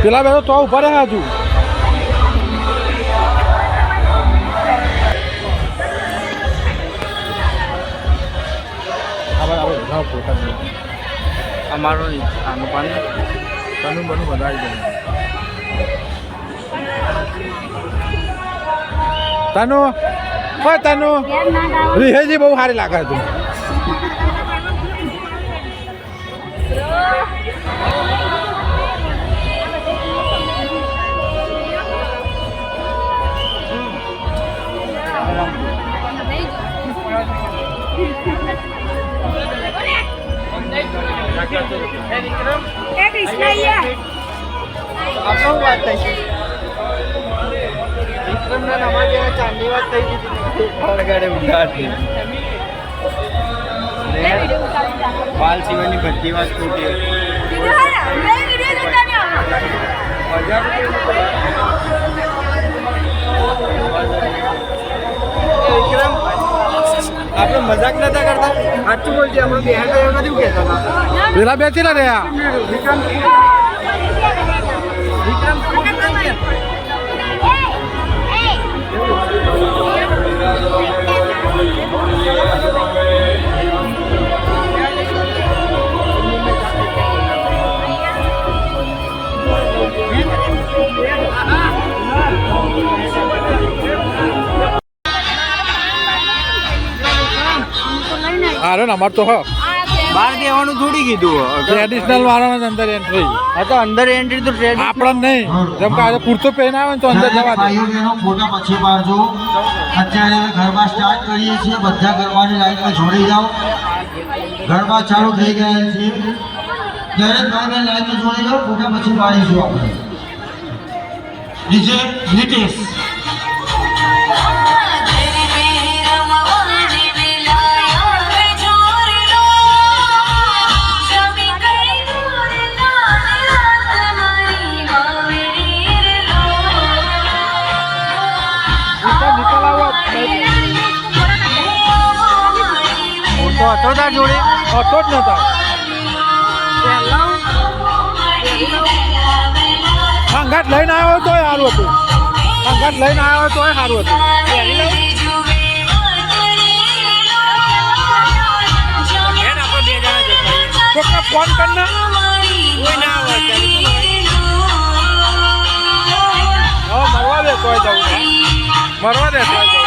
પેલા બે તો ઉભા રહ્યા હજુ અમારો આનું પાણી તનું બનું વધારી દે તનું હોય તનું રીહેજી બહુ સારી લાગે તું ચાંદી વાત થઈ ગઈ બાલ સિવાયની બધી વાત ખોટી આપણે મજાક નતા કરતા સાચું બોલજે આપણે બિહાર તો એવું નથી કહેતા પેલા બેચેલા રહ્યા અરે અમાર તો હા બહાર દેવાનું થોડી કીધું ટ્રેડિશનલ વાળાનો અંદર એન્ટ્રી હા તો અંદર એન્ટ્રી તો આપણને નહીં જેમ કે આજે પૂરતો પહેરીને આવે ને તો અંદર જવા દે ફોટા પછી પાડજો અત્યારે હવે ગરબા સ્ટાર્ટ કરીએ છીએ બધા ગરબાની લાઈનમાં જોડી જાઓ ગરબા ચાલુ થઈ ગયા છે દરેક ભાઈ લાઈનમાં જોડી જાઓ ફોટા પછી પાડીશું આપણે ડીજે નિતેશ તો હતો તાર જોડે હતો જ નતા સંઘાટ લઈને આવ્યો તોય સારું હતું સંઘાટ લઈને આવ્યો તોય સારું હતું કોકને ફોન કરીને મરવા દે તોય જવું મરવા દે તોય જવું